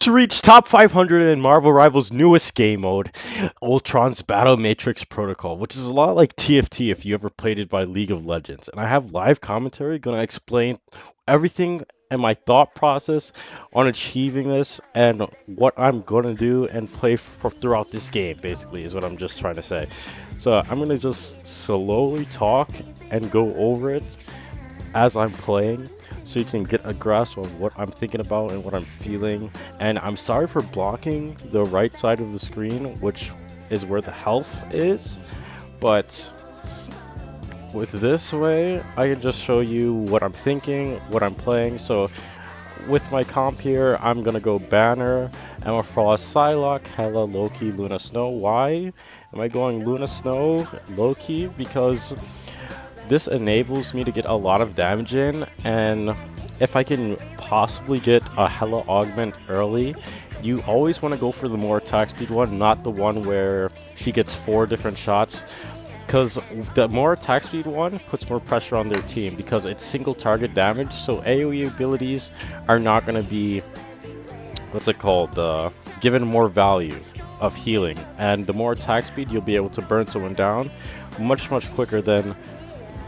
To reach top 500 in Marvel Rivals' newest game mode, Ultron's Battle Matrix Protocol, which is a lot like TFT if you ever played it by League of Legends. And I have live commentary gonna explain everything and my thought process on achieving this and what I'm gonna do and play for throughout this game, basically, is what I'm just trying to say. So I'm gonna just slowly talk and go over it as I'm playing so you can get a grasp of what I'm thinking about and what I'm feeling. And I'm sorry for blocking the right side of the screen, which is where the health is, but with this way, I can just show you what I'm thinking, what I'm playing. So with my comp here, I'm gonna go Banner, Emma Frost, Psylocke, Hela, Loki, Luna Snow. Why am I going Luna Snow, Loki? Because this enables me to get a lot of damage in, and if I can possibly get a Hela augment early, you always want to go for the more attack speed one, not the one where she gets 4 different shots, because the more attack speed one puts more pressure on their team because it's single target damage, so AoE abilities are not going to be, what's it called, given more value of healing, and the more attack speed you'll be able to burn someone down much quicker than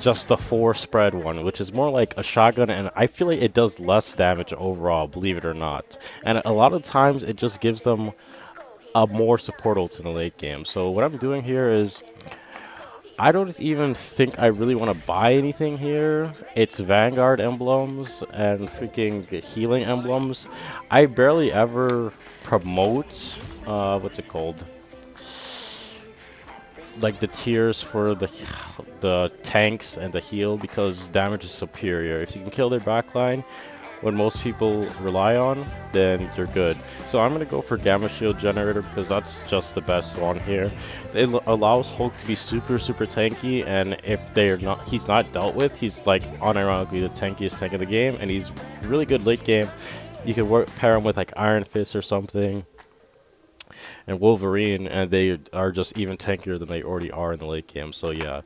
just the 4 spread one, which is more like a shotgun, and I feel like it does less damage overall, believe it or not. And a lot of times it just gives them a more support ult in the late game. So what I'm doing here is I don't even think I really want to buy anything here. It's Vanguard emblems and freaking healing emblems. I barely ever promote, what's it called? Like the tiers for the tanks and the heal because damage is superior. If you can kill their backline, what most people rely on, then you're good. So I'm gonna go for Gamma Shield Generator because that's just the best one here. It allows Hulk to be super tanky, and if he's not dealt with, he's like unironically the tankiest tank in the game, and he's really good late game. You can pair him with like Iron Fist or something and Wolverine, and they are just even tankier than they already are in the late game. So yeah,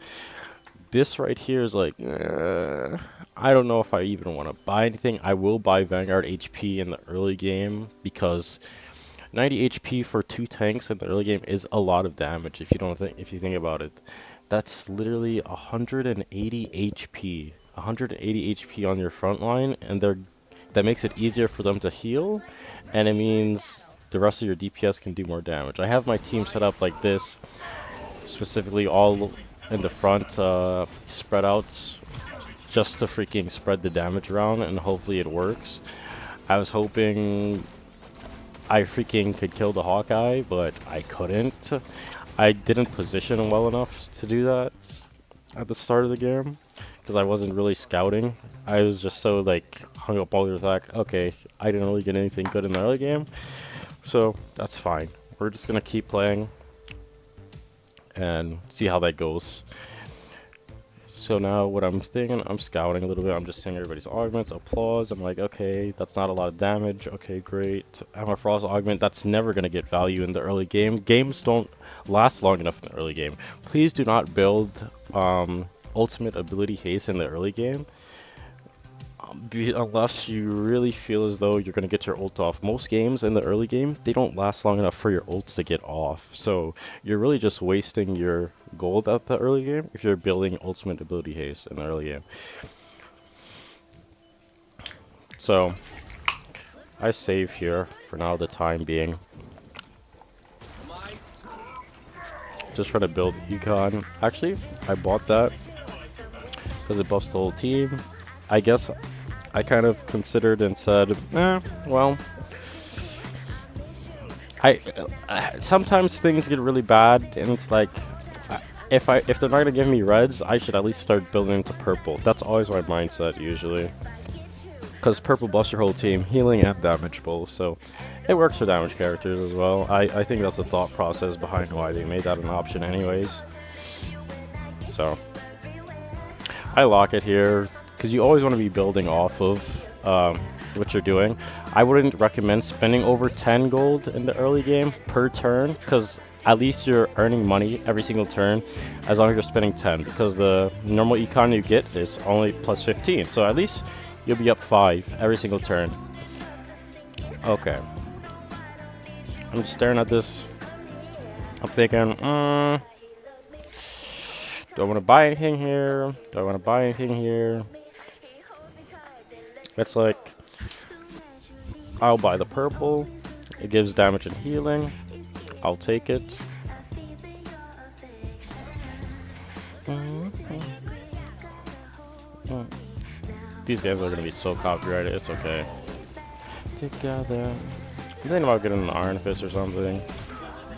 this right here is like, I don't know if I even want to buy anything. I will buy Vanguard HP in the early game because 90 HP for 2 tanks in the early game is a lot of damage if you think about it. That's literally 180 HP. 180 HP on your front line, and that makes it easier for them to heal, and it means the rest of your DPS can do more damage. I have my team set up like this, specifically all in the front, spread out, just to freaking spread the damage around, and hopefully it works. I was hoping I freaking could kill the Hawkeye, but I couldn't. I didn't position him well enough to do that at the start of the game, because I wasn't really scouting. I was just so like hung up all the fact, okay, I didn't really get anything good in the early game, so that's fine. We're just gonna keep playing and see how that goes. So now what I'm thinking, I'm scouting a little bit. I'm just seeing everybody's augments, applause. I'm like, okay, that's not a lot of damage. Okay, great. Hammer Frost augment, that's never going to get value in the early game. Games don't last long enough in the early game. Please do not build ultimate ability haste in the early game. Unless you really feel as though you're going to get your ult off. Most games in the early game, they don't last long enough for your ults to get off. So you're really just wasting your gold at the early game if you're building ultimate ability haste in the early game. So I save here for now the time being. Just trying to build econ. Actually, I bought that because it buffs the whole team. I guess I kind of considered and said, well, sometimes things get really bad, and it's like, if they're not gonna give me reds, I should at least start building into purple. That's always my mindset usually, because purple buffs your whole team, healing and damage both, so it works for damage characters as well. I think that's the thought process behind why they made that an option anyways. So I lock it here because you always want to be building off of what you're doing. I wouldn't recommend spending over 10 gold in the early game per turn, because at least you're earning money every single turn as long as you're spending 10, because the normal econ you get is only plus 15, so at least you'll be up 5 every single turn. Okay, I'm staring at this. I'm thinking, do I want to buy anything here? Do I want to buy anything here? It's like, I'll buy the purple. It gives damage and healing. I'll take it. These games are gonna be so copyrighted, it's okay. Together. I'm thinking about getting an Iron Fist or something.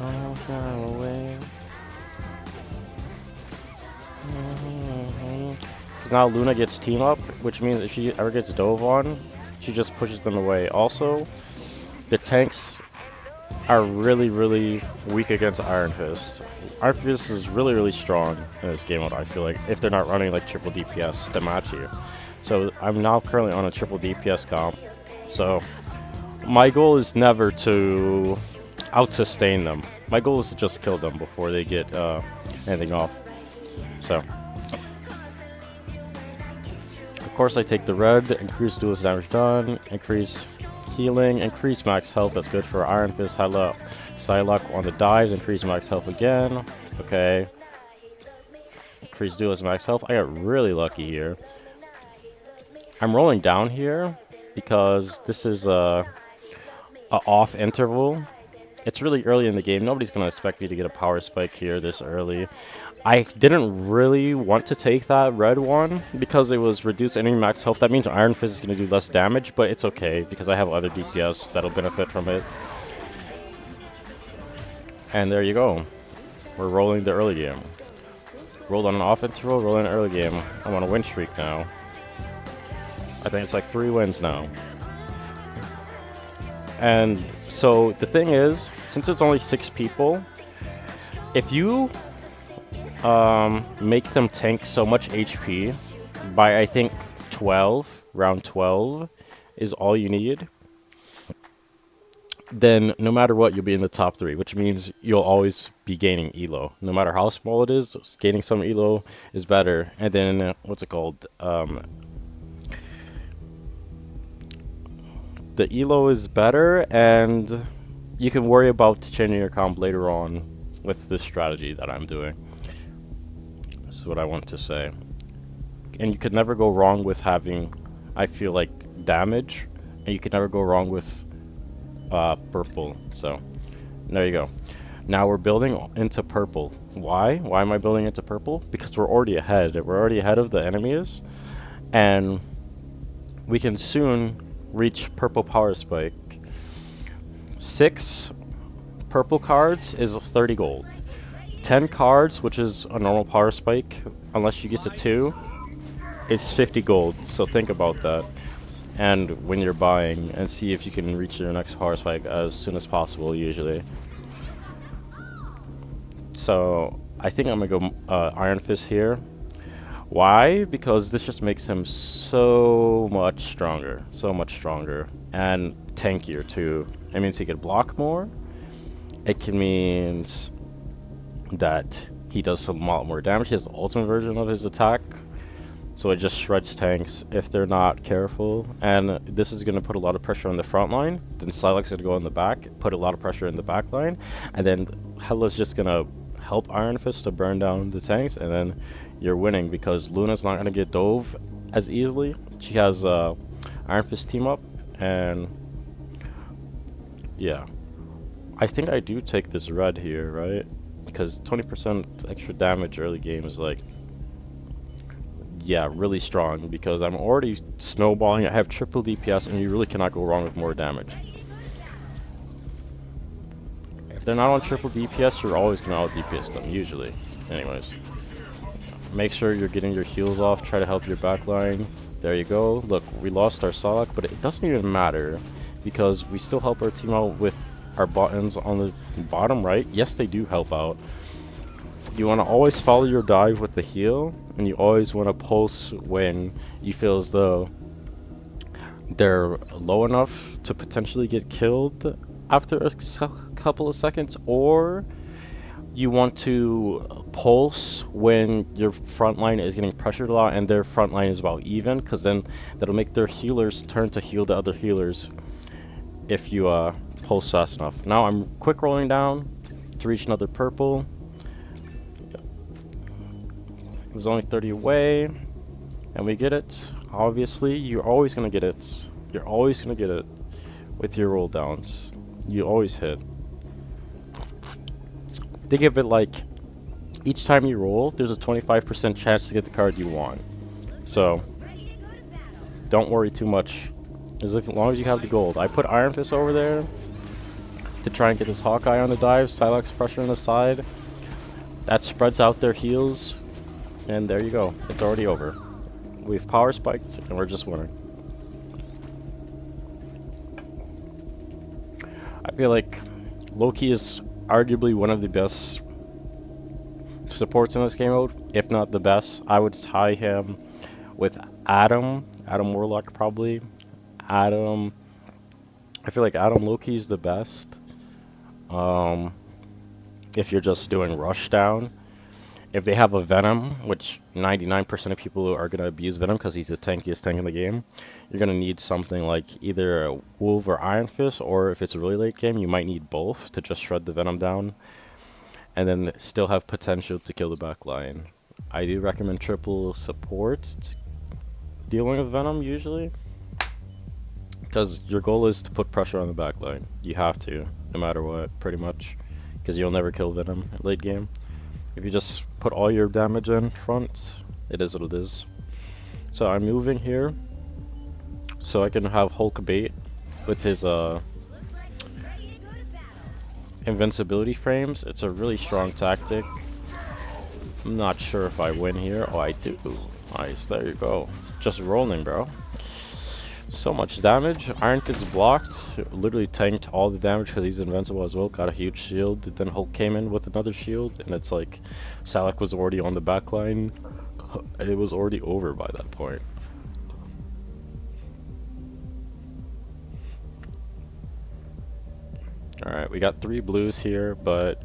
Oh, far away. Now Luna gets team up, which means if she ever gets dove on, she just pushes them away. Also, the tanks are really, really weak against Iron Fist. Iron Fist is really, really strong in this game mode, I feel like, if they're not running like triple DPS to match you. So I'm now currently on a triple DPS comp. So my goal is never to out-sustain them. My goal is to just kill them before they get anything off. So, of course I take the red, increase duelist damage done, increase healing, increase max health, that's good for Iron Fist, Psylocke on the dives, increase max health again, okay. Increase duelist max health, I got really lucky here. I'm rolling down here because this is a off interval. It's really early in the game, nobody's going to expect me to get a power spike here this early. I didn't really want to take that red one because it was reduced enemy max health. That means Iron Fist is going to do less damage, but it's okay because I have other DPS that'll benefit from it. And there you go. We're rolling the early game. Rolled on an off interval, rolling an early game. I'm on a win streak now. I think it's like 3 wins now. And so the thing is, since it's only 6 people, if you make them tank so much HP by I think 12, round 12 is all you need, then no matter what you'll be in the top 3, which means you'll always be gaining elo. No matter how small it is, gaining some elo is better. And then, what's it called? The elo is better, and you can worry about changing your comp later on with this strategy that I'm doing. This is what I want to say. And you could never go wrong with having, I feel like, damage, and you could never go wrong with purple. So there you go. Now we're building into purple. Why? Why am I building into purple? Because we're already ahead. We're already ahead of the enemies, and we can soon reach purple power spike. 6 purple cards is 30 gold. 10 cards, which is a normal power spike, unless you get to 2, is 50 gold. So think about that. And when you're buying, and see if you can reach your next power spike as soon as possible, usually. So I think I'm gonna go Iron Fist here. Why? Because this just makes him so much stronger, and tankier too. It means he can block more. It can means that he does a lot more damage. He has the ultimate version of his attack, so it just shreds tanks if they're not careful. And this is going to put a lot of pressure on the front line. Then Psylocke's going to go in the back, put a lot of pressure in the back line, and then Hela's just going to help Iron Fist to burn down the tanks, and then you're winning because Luna's not going to get dove as easily. She has Iron Fist team up, and yeah. I think I do take this red here, right? Because 20% extra damage early game is like, yeah, really strong because I'm already snowballing. I have triple DPS, and you really cannot go wrong with more damage. If they're not on triple DPS, you're always going to out DPS them, usually. Anyways. Make sure you're getting your heals off. Try to help your backline. There you go. Look, we lost our Psylocke, but it doesn't even matter because we still help our team out with our buttons on the bottom right. Yes, they do help out. You want to always follow your dive with the heal, and you always want to pulse when you feel as though they're low enough to potentially get killed after a couple of seconds, or you want to pulse when your front line is getting pressured a lot and their front line is about even, because then that'll make their healers turn to heal the other healers if you pulse fast enough. Now I'm quick rolling down to reach another purple. It was only 30 away, and we get it. Obviously, you're always gonna get it. You're always gonna get it with your roll downs. You always hit. Think of it like each time you roll, there's a 25% chance to get the card you want. So don't worry too much. As long as you have the gold. I put Iron Fist over there to try and get this Hawkeye on the dive. Psylocke pressure on the side. That spreads out their heals. And there you go. It's already over. We've power spiked and we're just winning. I feel like Loki is arguably one of the best supports in this game mode, if not the best. I would tie him with Adam Warlock probably. I feel like Adam Loki is the best. If you're just doing rush down. If they have a Venom, which 99% of people are going to abuse Venom because he's the tankiest tank in the game, you're going to need something like either a Wolf or Iron Fist, or if it's a really late game, you might need both to just shred the Venom down and then still have potential to kill the back line. I do recommend triple support dealing with Venom usually, because your goal is to put pressure on the back line. You have to, no matter what, pretty much, because you'll never kill Venom late game. If you just put all your damage in front, it is what it is. So I'm moving here so I can have Hulk bait with his invincibility frames. It's a really strong tactic. I'm not sure if I win here. Oh, I do. Nice, there you go. Just rolling, bro. So much damage. Iron Fist blocked. Literally tanked all the damage because he's invincible as well. Got a huge shield. Then Hulk came in with another shield, and it's like Psylocke was already on the back line. It was already over by that point. Alright, we got 3 blues here, but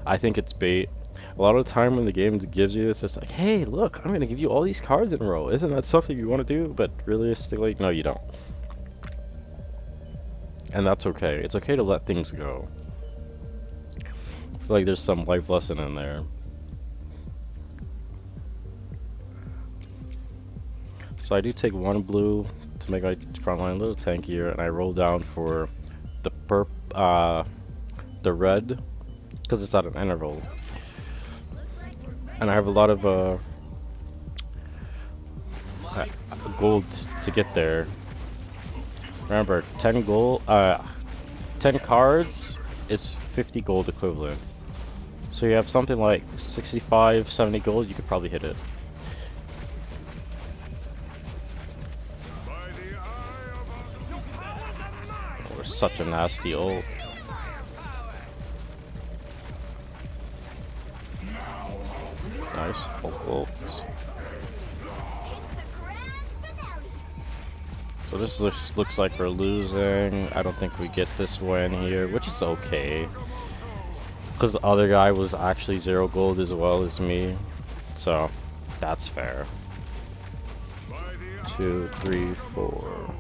I think it's bait. A lot of the time when the game gives you this, it's like, hey, look, I'm going to give you all these cards in a row. Isn't that something you want to do? But realistically, no, you don't. And that's okay. It's okay to let things go. I feel like there's some life lesson in there. So I do take 1 blue to make my front line a little tankier, and I roll down for the red, because it's at an interval. And I have a lot of gold to get there. Remember, 10 cards is 50 gold equivalent. So you have something like 65, 70 gold, you could probably hit it. Oh, we're such a nasty ult. Nice, ult. So this looks like we're losing. I don't think we get this win here, which is okay. Because the other guy was actually 0 gold as well as me. So, that's fair. 2, 3, 4.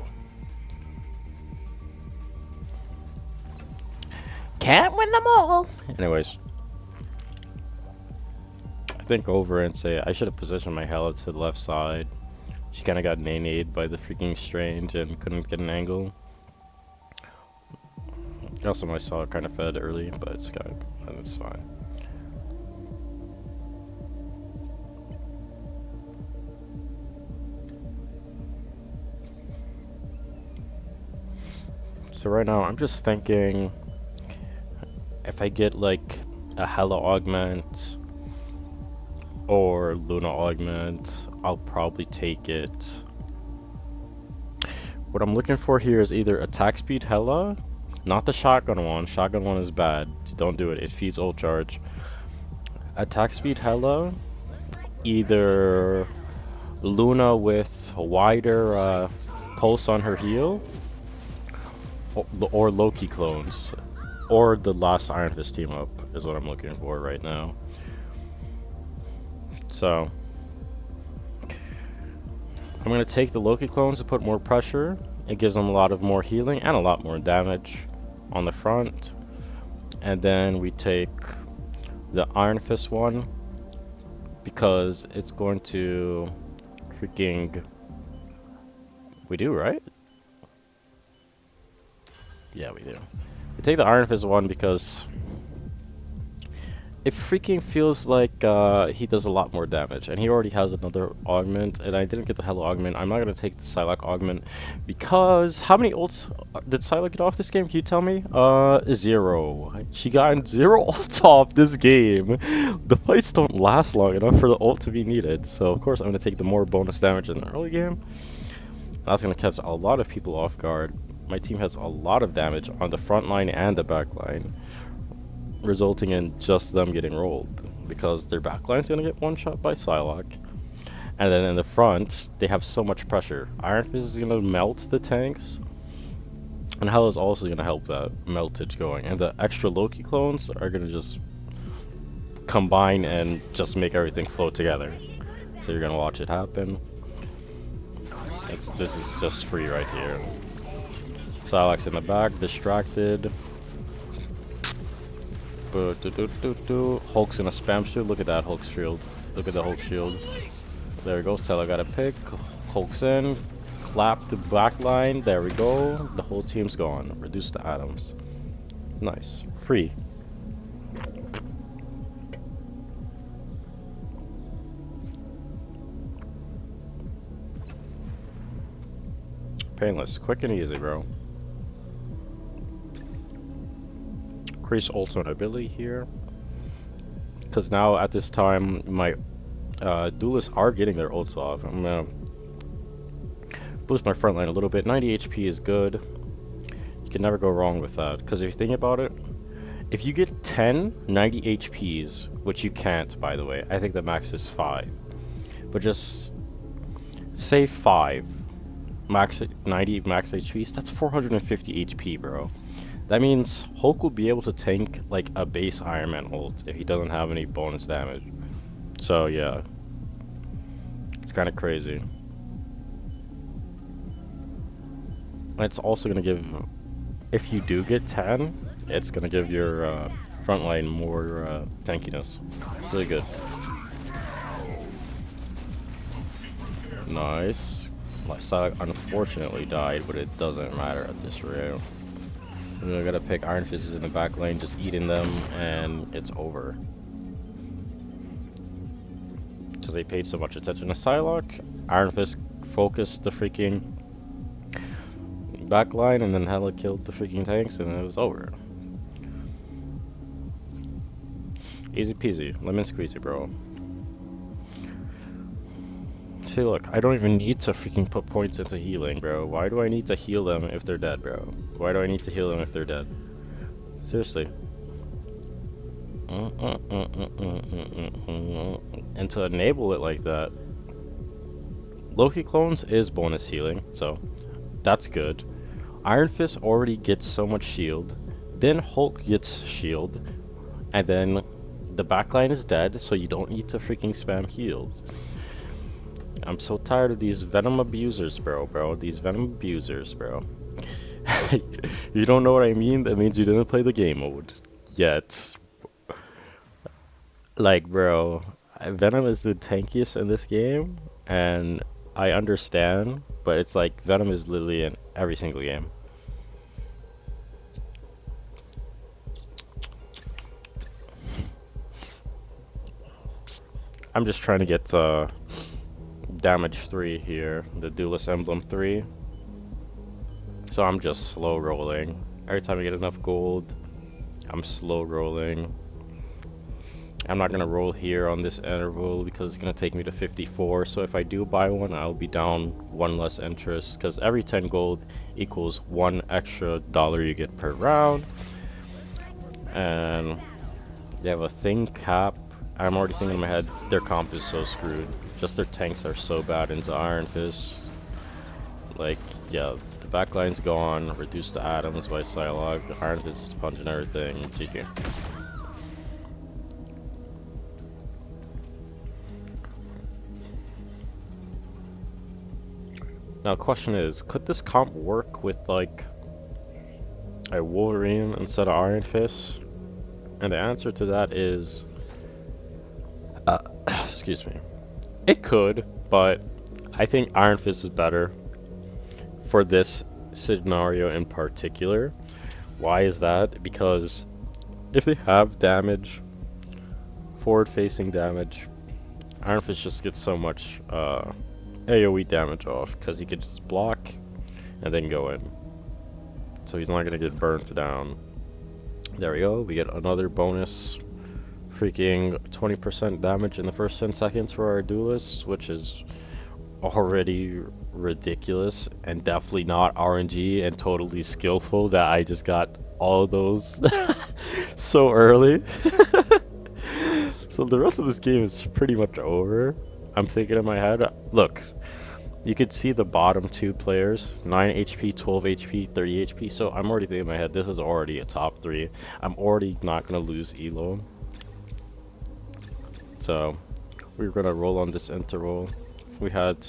Can't win them all! Anyways. I think over and say I should have positioned my Hela to the left side. She kind of got nay-nayed by the freaking Strange and couldn't get an angle. Also, I saw it kind of fed early, but it's good, and it's fine. So right now, I'm just thinking if I get like a Hela augment or Luna augment, I'll probably take it. What I'm looking for here is either attack speed Hela, not the shotgun one. Shotgun one is bad. Don't do it. It feeds ult charge. Attack speed Hela, either Luna with wider pulse on her heal, or Loki clones, or the last Iron Fist team up is what I'm looking for right now. So I'm going to take the Loki clones to put more pressure. It gives them a lot of more healing and a lot more damage. on the front, and then we take the Iron Fist one because it's going to freaking. We do, right? Yeah, we do. We take the Iron Fist one because it freaking feels like he does a lot more damage, and he already has another augment, and I didn't get the Hello augment. I'm not gonna take the Psylocke augment because how many ults did Psylocke get off this game? Can you tell me? 0. She got 0 ults off this game. The fights don't last long enough for the ult to be needed, so of course I'm gonna take the more bonus damage in the early game. That's gonna catch a lot of people off guard. My team has a lot of damage on the front line and the back line, resulting in just them getting rolled because their backline's gonna get one shot by Psylocke, and then in the front they have so much pressure. Iron Fist is gonna melt the tanks, and Hell is also gonna help that meltage going, and the extra Loki clones are gonna just combine and just make everything flow together. So you're gonna watch it happen. This is just free right here. Psylocke's in the back, distracted. Hulk's gonna spam shield. Look at that Hulk shield. Look at the Hulk shield. There we go. Stella got a pick. Hulk's in. Clap the back line. There we go. The whole team's gone. Reduce the atoms. Nice. Free. Painless. Quick and easy, bro. Increase ultimate ability here. Because now at this time, my duelists are getting their ults off. I'm gonna boost my front line a little bit. 90 HP is good. You can never go wrong with that. Because if you think about it, if you get 10 90 HPs, which you can't, by the way, I think the max is 5. But just say 5 max 90 max HPs, that's 450 HP, bro. That means Hulk will be able to tank like a base Iron Man ult if he doesn't have any bonus damage. So yeah, it's kind of crazy. It's also gonna give, if you do get 10, it's gonna give your front line more tankiness. Really good. Nice. My Psylocke unfortunately died, but it doesn't matter at this rate. I gotta pick Iron Fists in the back lane, just eating them, and it's over. Because they paid so much attention to Psylocke, Iron Fist focused the freaking back line, and then Hela killed the freaking tanks, and it was over. Easy peasy, lemon squeezy, bro. See, look, I don't even need to freaking put points into healing, bro. Why do I need to heal them if they're dead, bro? Why do I need to heal them if they're dead? Seriously. And to enable it like that, Loki clones is bonus healing, so that's good. Iron Fist already gets so much shield, then Hulk gets shield, and then the backline is dead, so you don't need to freaking spam heals. I'm so tired of these Venom abusers, bro. These Venom abusers, bro. You don't know what I mean? That means you didn't play the game mode yet. Like, bro, Venom is the tankiest in this game, and I understand, but it's like Venom is literally in every single game. I'm just trying to get damage 3 here, the Duelist Emblem 3. So I'm just slow rolling. Every time I get enough gold, I'm slow rolling. I'm not gonna roll here on this interval because it's gonna take me to 54. So if I do buy one, I'll be down 1 less interest because every 10 gold equals 1 extra dollar you get per round. And they have a thing cap. I'm already thinking in my head, their comp is so screwed. Just their tanks are so bad into Iron Fist. Like, yeah, the backline's gone, reduced to atoms by Psylocke, Iron Fist is punching everything, GG. Now the question is, could this comp work with like Wolverine instead of Iron Fist? And the answer to that is, excuse me, it could, but I think Iron Fist is better for this scenario in particular. Why is that? Because if they have damage, forward-facing damage, Iron Fist just gets so much AoE damage off because he could just block and then go in. So he's not gonna get burnt down. There we go. We get another bonus freaking 20% damage in the first 10 seconds for our duelists, which is already ridiculous and definitely not RNG and totally skillful that I just got all of those so early. So the rest of this game is pretty much over. I'm thinking in my head, look, you could see the bottom two players, 9 HP, 12 HP, 30 HP, so I'm already thinking in my head, this is already a top 3. I'm already not going to lose Elo. So, we're going to roll on this interval. We had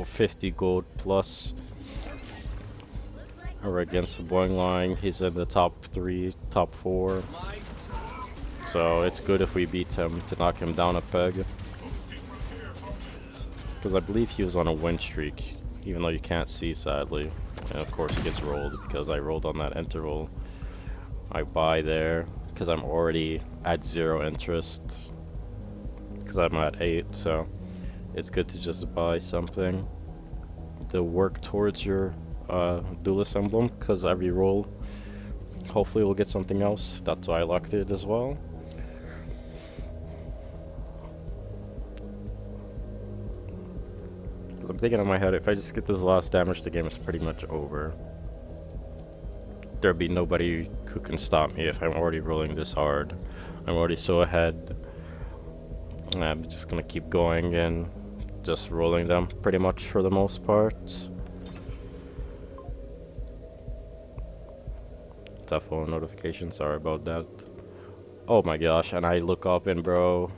50 gold plus. We're against the Boing line. He's in the top 3, top 4. So it's good if we beat him to knock him down a peg. Because I believe he was on a win streak, even though you can't see, sadly. And of course he gets rolled because I rolled on that interval. I buy there because I'm already at 0 interest. Because I'm at 8, so it's good to just buy something to work towards your duelist emblem, because every roll hopefully we'll get something else. That's why I locked it as well. Because I'm thinking in my head, if I just get this last damage, the game is pretty much over. There'll be nobody who can stop me if I'm already rolling this hard. I'm already so ahead. I'm just gonna keep going and just rolling them pretty much for the most part. Tough phone notification, sorry about that. Oh my gosh, and I look up and bro,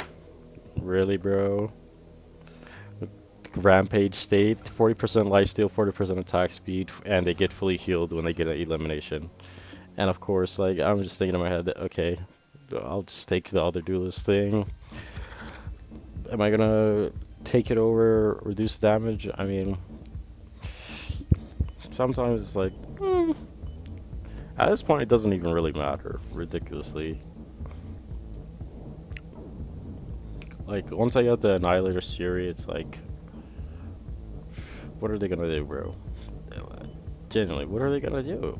really bro? Rampage state, 40% lifesteal, 40% attack speed, and they get fully healed when they get an elimination. And of course, like, I'm just thinking in my head, okay, I'll just take the other duelist thing. Am I gonna take it over, reduce damage? I mean, sometimes it's like, at this point it doesn't even really matter, ridiculously. Like, once I got the Annihilator Siri, it's like, what are they gonna do, bro? Genuinely, what are they gonna do?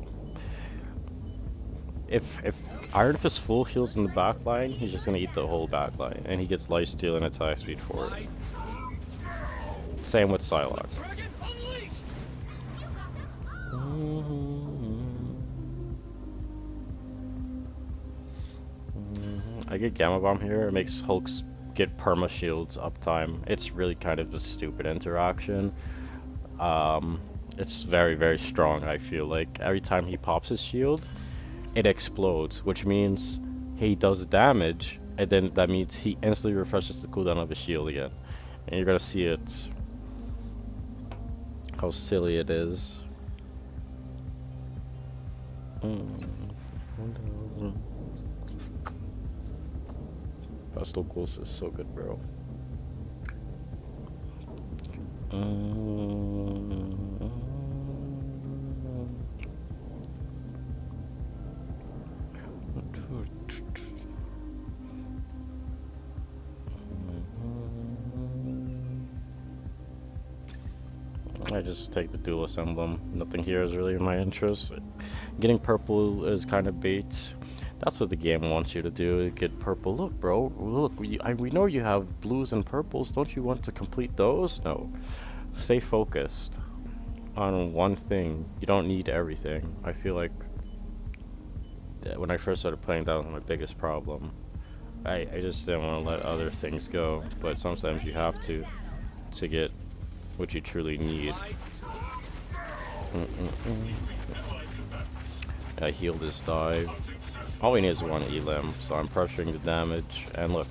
If Iron Fist full heals in the back line, he's just gonna eat the whole back line, and he gets lifesteal and attack speed for it. Same with Psylocke. I get Gamma Bomb here, it makes Hulks get perma shields uptime. It's really kind of a stupid interaction. It's very, very strong, I feel like. Every time he pops his shield, it explodes, which means he does damage, and then that means he instantly refreshes the cooldown of his shield again. And you're gonna see it, how silly it is. Pestle Ghost is so good, bro. I just take the duelist emblem. Nothing here is really in my interest. Getting purple is kind of bait. That's what the game wants you to do, get purple. Look, bro, look, we know you have blues and purples. Don't you want to complete those? No. Stay focused on one thing. You don't need everything. I feel like when I first started playing, that was my biggest problem. I just didn't want to let other things go, but sometimes you have to get what you truly need. I healed his dive. All he needs is one elim, so I'm pressuring the damage. And look,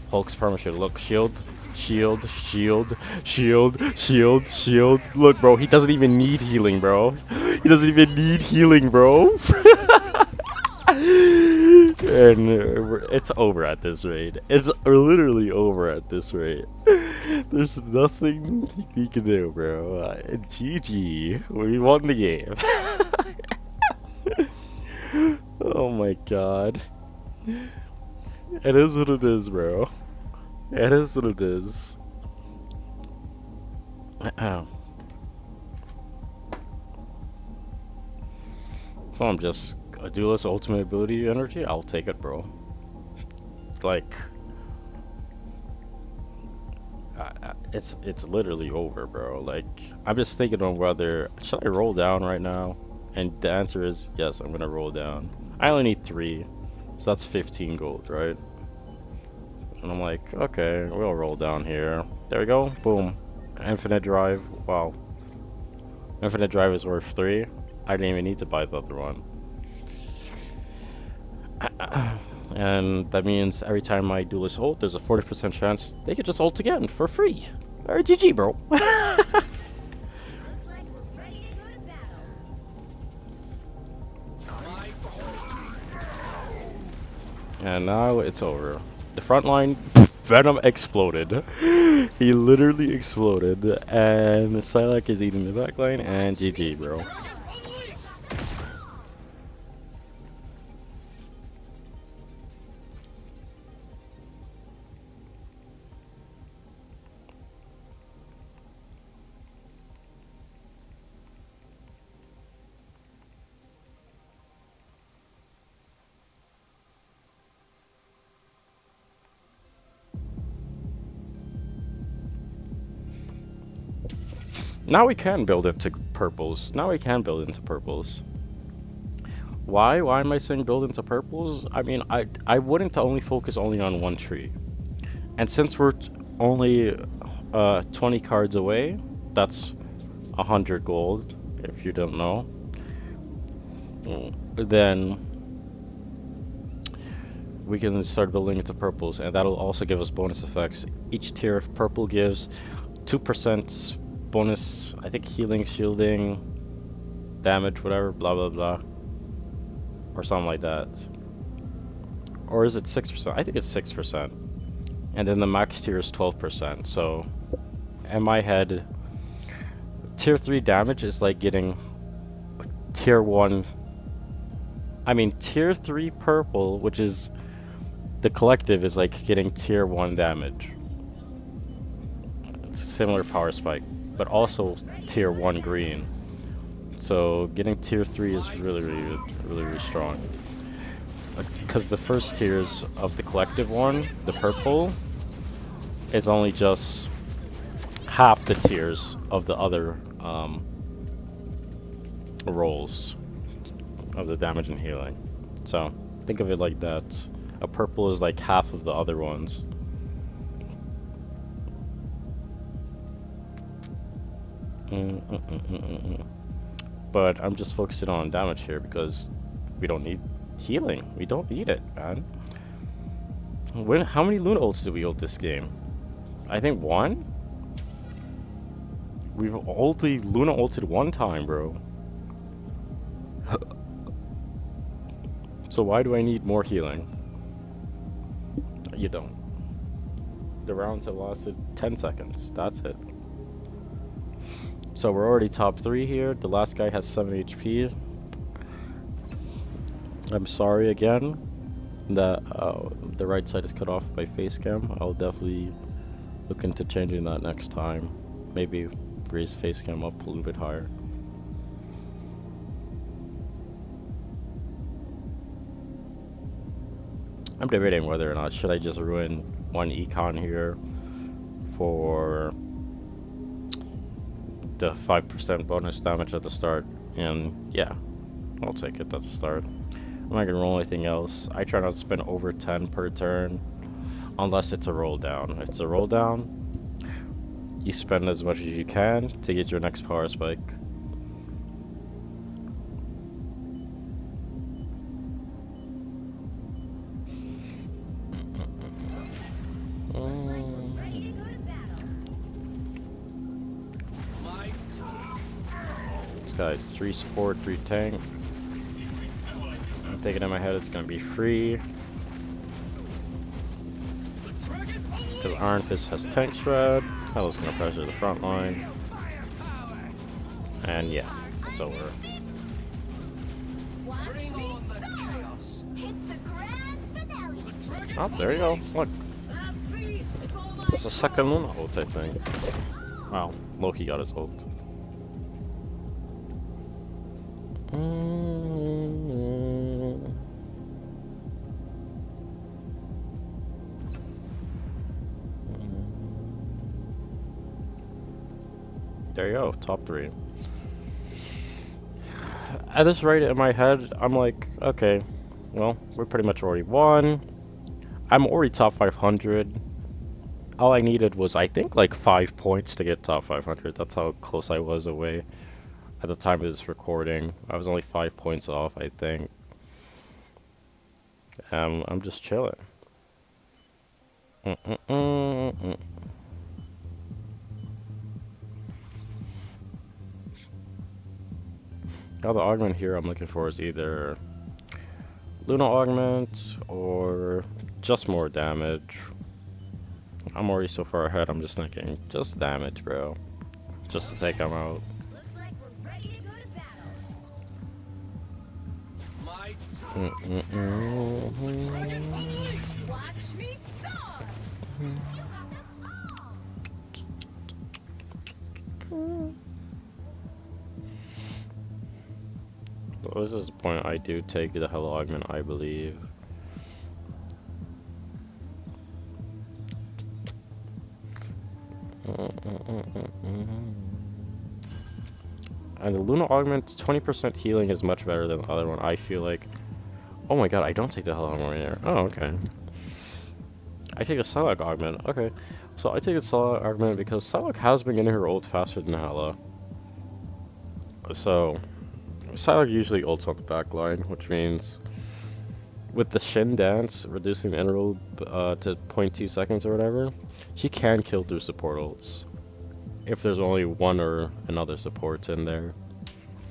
Hulk's perma shield. Look, shield, shield, shield, shield, shield, shield. Look, bro, he doesn't even need healing, bro. He doesn't even need healing, bro. And it's over at this rate. It's literally over at this rate. There's nothing he can do, bro. GG. We won the game. Oh my god. It is what it is, bro. It is what it is. Oh. So I'm just a duelist ultimate ability energy. I'll take it, bro. Like, it's literally over, bro. Like, I'm just thinking on whether should I roll down right now, and the answer is yes. I'm gonna roll down. I only need 3, so that's 15 gold, right? And I'm like, okay, we'll roll down here. There we go. Boom. Infinite drive. Wow. Infinite drive is worth 3. I didn't even need to buy the other one. And that means every time my duelist ult, there's a 40% chance they could just ult again for free. Alright, GG, bro. Looks like we're ready to go to battle. And now it's over. The front line, Venom exploded. He literally exploded. And Psylocke is eating the back line, and GG, bro. Now we can build into purples. Now we can build into purples. Why? Why am I saying build into purples? I mean, I wouldn't only focus only on one tree. And since we're only 20 cards away, that's 100 gold, if you don't know. Then we can start building into purples, and that'll also give us bonus effects. Each tier of purple gives 2% bonus, I think healing, shielding, damage, whatever, blah blah blah, or something like that. Or is it 6%? I think it's 6%. And then the max tier is 12%. So in my head, tier 3 damage is like getting tier 1. I mean, tier 3 purple, which is the collective, is like getting tier 1 damage. It's a similar power spike, but also tier 1 green. So getting tier 3 is really strong. Because the first tiers of the collective one, the purple, is only just half the tiers of the other rolls of the damage and healing. So think of it like that. A purple is like half of the other ones. But I'm just focusing on damage here because we don't need healing. We don't need it, man. How many Luna ults did we ult this game? I think 1? We've only Luna ulted 1 time, bro. So why do I need more healing? You don't. The rounds have lasted 10 seconds. That's it. So we're already top 3 here. The last guy has 7 HP. I'm sorry again that the right side is cut off by face cam. I'll definitely look into changing that next time. Maybe raise face cam up a little bit higher. I'm debating whether or not should I just ruin 1 econ here for the 5% bonus damage at the start, and yeah, I'll take it at the start. I'm not gonna roll anything else. I try not to spend over 10 per turn unless it's a roll down. If it's a roll down, you spend as much as you can to get your next power spike. Guys, 3 support, 3 tank. thinking in my head it's gonna be free. Because Iron Fist has Tank Shred. Hell's gonna pressure the front line. And yeah, it's over. Oh, there you go. Look. It's a second Luna ult, I think. Wow, Loki got his ult. There you go, top 3. At this rate in my head, I'm like, okay, well, we're pretty much already won. I'm already top 500. All I needed was, I think, like 5 points to get top 500. That's how close I was away at the time of this recording. I was only 5 points off, I think. I'm just chilling. Now the augment here I'm looking for is either Luna augment or just more damage. I'm already so far ahead, I'm just thinking, just damage, bro. Just to take him out. Looks like we're ready to go to battle. Watch me soar. Well, this is the point I do take the Hell augment, I believe. And the Luna augment, 20% healing is much better than the other one, I feel like. Oh my god, I don't take the Hell augment here. Oh, okay. I take the Psylocke augment. Okay. So I take the Psylocke augment because Psylocke has been getting her ult faster than Hela. So, Psylocke usually ults on the back line, which means with the Shin dance, reducing the interval to 0.2 seconds or whatever, she can kill through support ults. If there's only one or another support in there.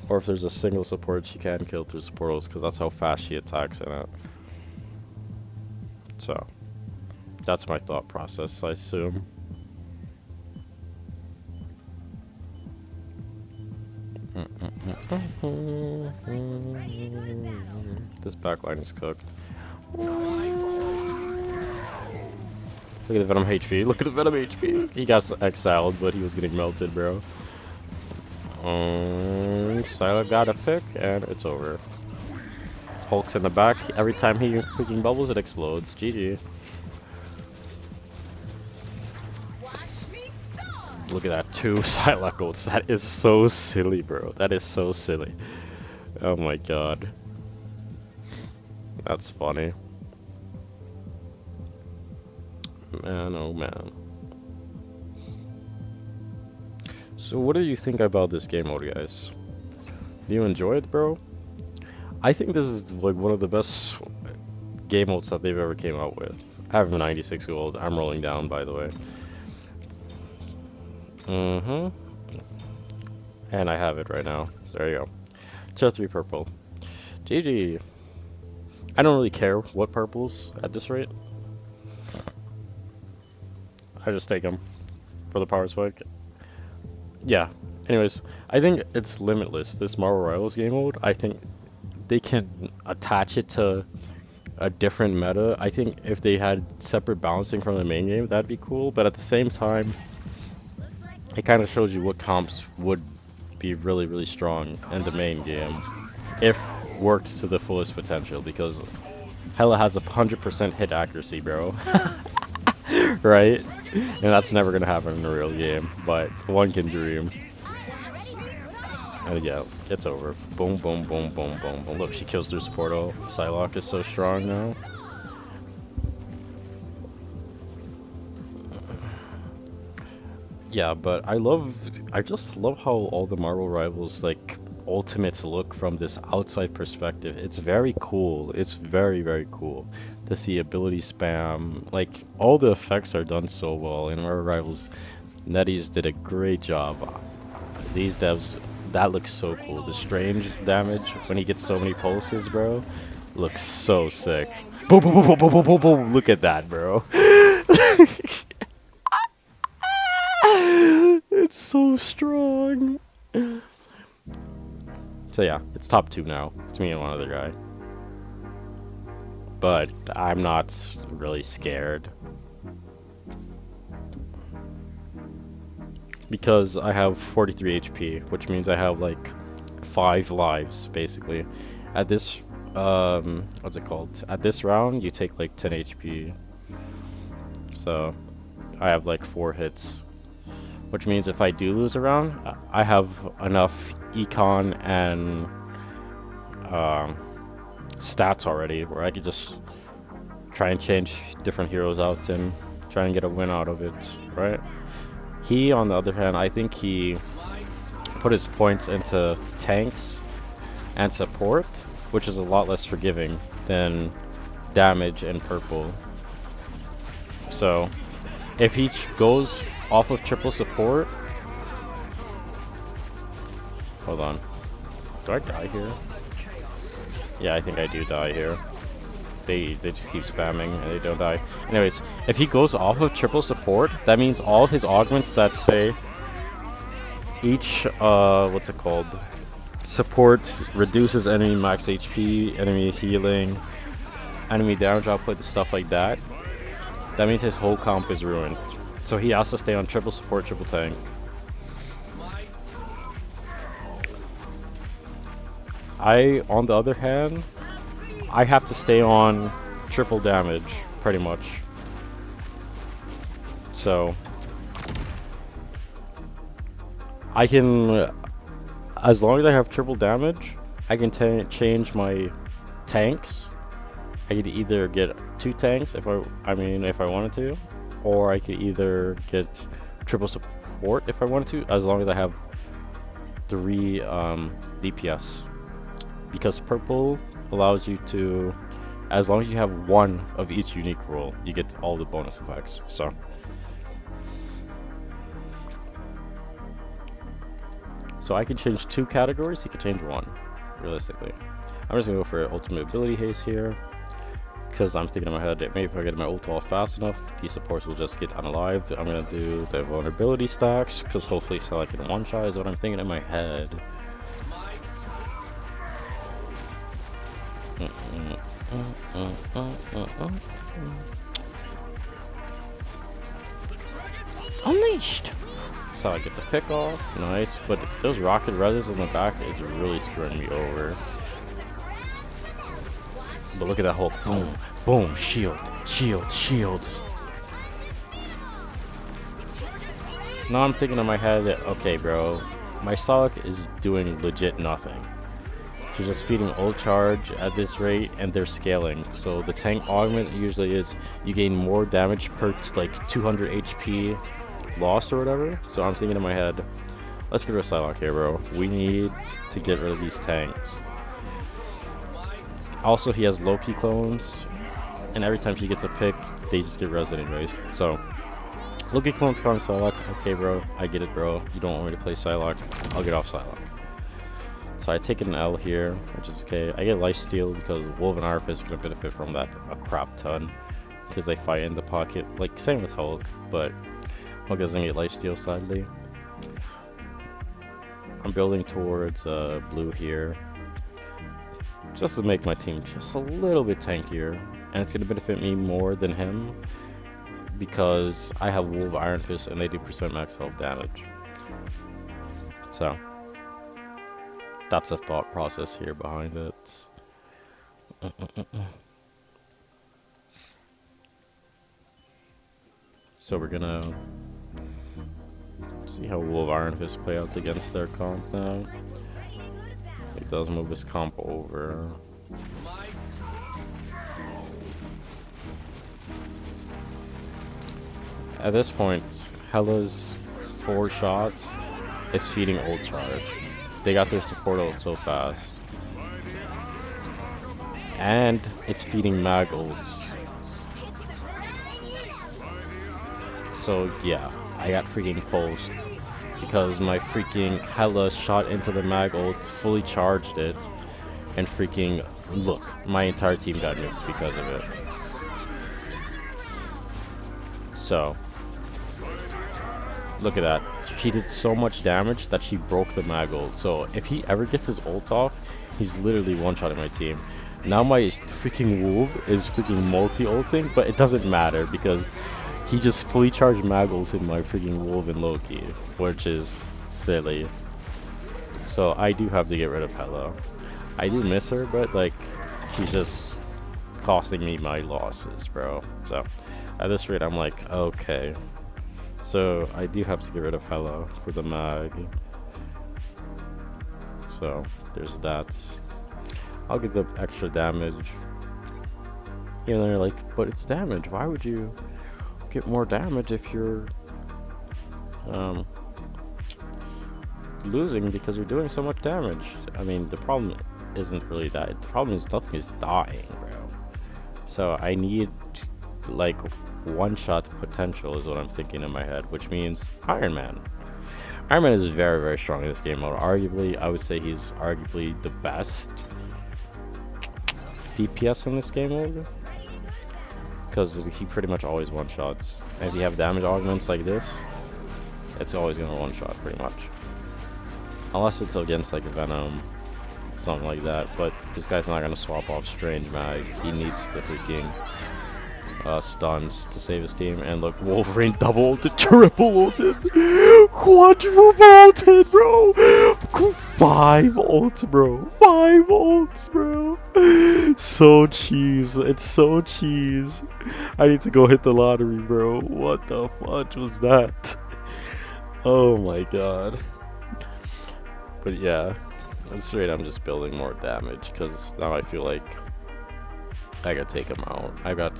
Or if there's a single support, she can kill through support ults, because that's how fast she attacks in it. So, that's my thought process, I assume. This backline is cooked. Look at the Venom HP. Look at the Venom HP. He got exiled, but he was getting melted, bro. Psylocke got a pick, and it's over. Hulk's in the back. Every time he freaking bubbles, it explodes. GG. Look at that, 2 Psylocke ults. That is so silly, bro. That is so silly. Oh my god. That's funny. Man, oh man. So what do you think about this game mode, guys? Do you enjoy it, bro? I think this is like one of the best game modes that they've ever came out with. I have 96 gold. I'm rolling down, by the way. And I have it right now. There you go. Tier 3 purple. GG. I don't really care what purples at this rate. I just take them for the power spike. Yeah. Anyways, I think it's limitless. This Marvel Rivals game mode, I think they can attach it to a different meta. I think if they had separate balancing from the main game, that'd be cool. But at the same time, it kind of shows you what comps would be really, really strong in the main game if worked to the fullest potential, because Hela has 100% hit accuracy, bro. Right? And that's never gonna happen in a real game, but one can dream. And yeah, it's over. Boom, boom, boom, boom, boom, boom. Look, she kills through support ult. Psylocke is so strong now. Yeah, but I just love how all the Marvel Rivals, like, ultimates look from this outside perspective. It's very cool. It's very, very cool to see ability spam. Like, all the effects are done so well. In Marvel Rivals, NetEase did a great job. These devs, that looks so cool. The strange damage when he gets so many pulses, bro. Looks so sick. Boom, boom, boom, boom, boom, boom, boom, boom. Look at that, bro. It's so strong. So yeah, it's top two now. It's me and one other guy. But I'm not really scared because I have 43 HP, which means I have like 5 lives basically. At this what's it called? At this round, you take like 10 HP. So I have like 4 hits, which means if I do lose a round, I have enough econ and um, stats already where I could just try and change different heroes out and try and get a win out of it, right? He, on the other hand, I think he put his points into tanks and support, which is a lot less forgiving than damage and purple. So if he goes off of triple support, hold on, do I die here? Yeah, I think I do die here. They just keep spamming and they don't die. Anyways, if he goes off of triple support, that means all his augments that say each what's it called? Support reduces enemy max HP, enemy healing, enemy damage output, stuff like that. That means his whole comp is ruined. So he has to stay on triple support, triple tank. On the other hand, I have to stay on triple damage, pretty much. So I can, as long as I have triple damage, I can change my tanks. I could either get 2 tanks if if I wanted to, or I could either get triple support if I wanted to, as long as I have 3 DPS. Because purple allows you to, as long as you have 1 of each unique role, you get all the bonus effects. So I can change 2 categories, he can change 1, realistically. I'm just gonna go for ultimate ability haste here, because I'm thinking in my head that maybe if I get my ult off fast enough, these supports will just get unalived. I'm gonna do the vulnerability stacks, because hopefully so I can one-shot is what I'm thinking in my head. Unleashed! So I get to pick off, nice, but those rocket reses in the back is really screwing me over. But look at that whole boom, boom, shield, shield, shield. Now I'm thinking in my head that, okay bro, my Sonic is doing legit nothing. She's just feeding ult charge at this rate and they're scaling. So the tank augment usually is you gain more damage per like 200 HP lost or whatever. So I'm thinking in my head, let's get rid of Psylocke here, bro. We need to get rid of these tanks. Also, he has Loki clones, and every time she gets a pick, they just get res anyways. So Loki clones calling Psylocke. Okay, bro, I get it, bro. You don't want me to play Psylocke. I'll get off Psylocke. So I take an L here, which is okay. I get lifesteal because Wolf and Arf is gonna benefit from that a crap ton, because they fight in the pocket. Like same with Hulk, but Hulk doesn't get lifesteal sadly. I'm building towards blue here, just to make my team just a little bit tankier, and it's gonna benefit me more than him because I have Wolf, Iron Fist, and they do percent max health damage. So that's the thought process here behind it. So we're gonna see how Wolf Iron Fist play out against their comp now. He does move his comp over. At this point, Hela's 4 shots is feeding ult charge. They got their support ult so fast. And it's feeding mag ults. So yeah, I got freaking pulsed because my freaking Hela shot into the mag ult, fully charged it, And freaking look, my entire team got nuked because of it. So look at that. She did so much damage that she broke the mag ult. So if he ever gets his ult off, he's literally one-shotting my team. Now my freaking Wolf is freaking multi-ulting, but it doesn't matter because he just fully charged mag ults in my freaking Wolf and Loki, which is silly. So I do have to get rid of Hello. I do miss her, but like, she's just costing me my losses, bro. So at this rate, I'm like, okay. So I do have to get rid of Hello for the mag. So there's that. I'll get the extra damage. You know, they're like, but it's damage. Why would you get more damage if you're um, losing because you're doing so much damage? I mean, the problem isn't really that. The problem is nothing is dying, bro. So I need like one-shot potential is what I'm thinking in my head, which means Iron Man. Iron Man is very, very strong in this game mode. Arguably, I would say he's arguably the best DPS in this game mode. Because he pretty much always one-shots. And if you have damage augments like this, it's always going to one-shot pretty much. Unless it's against like Venom, something like that. But this guy's not going to swap off Strange Mag. He needs the freaking stuns to save his team. And look, Wolverine double ulted, triple ulted, quadruple ulted, bro. 5 ults, bro. 5 ults, bro. So cheese. It's so cheese. I need to go hit the lottery, bro. What the fudge was that? Oh my god. But yeah, that's straight. I'm just building more damage because now I feel like I gotta take him out. I got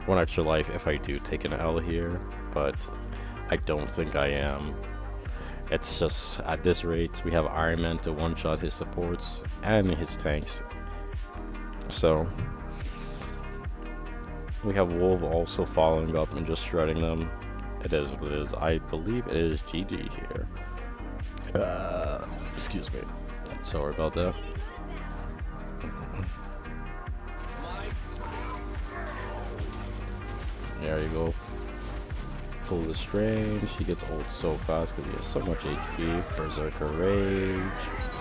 1 extra life if I do take an L here, but I don't think I am. It's just at this rate we have Iron Man to one-shot his supports and his tanks. So we have Wolf also following up and just shredding them. It is what it is. I believe it is GG here. Excuse me. Sorry about that. There you go. Pull the Strange. He gets ult so fast because he has so much HP. Berserker Rage.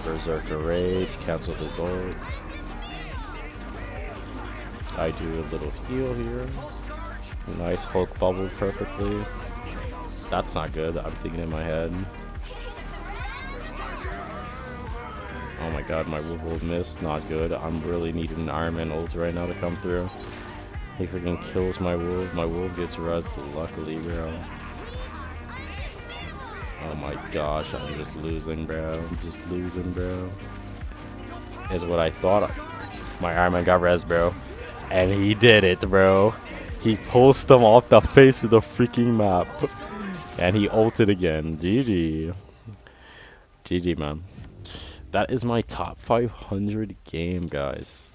Berserker Rage. Cancel his ult. I do a little heal here. Nice Hulk bubble perfectly. That's not good. I'm thinking in my head. Oh my god, my Wolf ult missed. Not good. I'm really needing an Iron Man ult right now to come through. He freaking kills my Wolf. My Wolf gets res, luckily, bro. Oh my gosh, I'm just losing, bro. I'm just losing, bro. Is what I thought. My Iron Man got res, bro. And he did it, bro. He pulls them off the face of the freaking map. And he ulted again. GG. GG, man. That is my top 500 game, guys.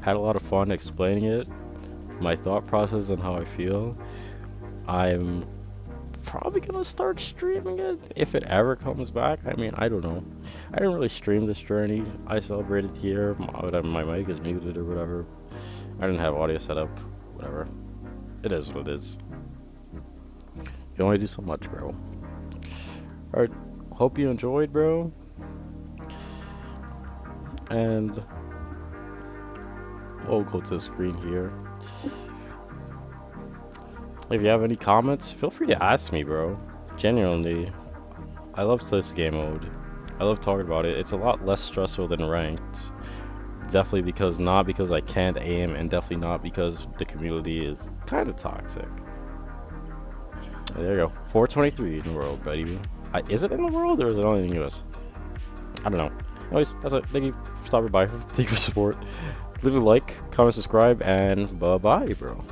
Had a lot of fun explaining it. My thought process and how I feel. I'm probably gonna start streaming it if it ever comes back. I mean, I don't know. I didn't really stream this journey. I celebrated here. My mic is muted or whatever. I didn't have audio set up. Whatever. It is what it is. You can only do so much, bro. Alright. Hope you enjoyed, bro. And we'll go to the screen here. If you have any comments, feel free to ask me, bro. Genuinely, I love this game mode. I love talking about it. It's a lot less stressful than ranked. Definitely not because I can't aim, and definitely not because the community is kind of toxic. There you go. 423 in the world, baby. Is it in the world or is it only in the US? I don't know. Anyways, that's it. Thank you for stopping by. Thank you for support. Leave a like, comment, subscribe, and bye-bye, bro.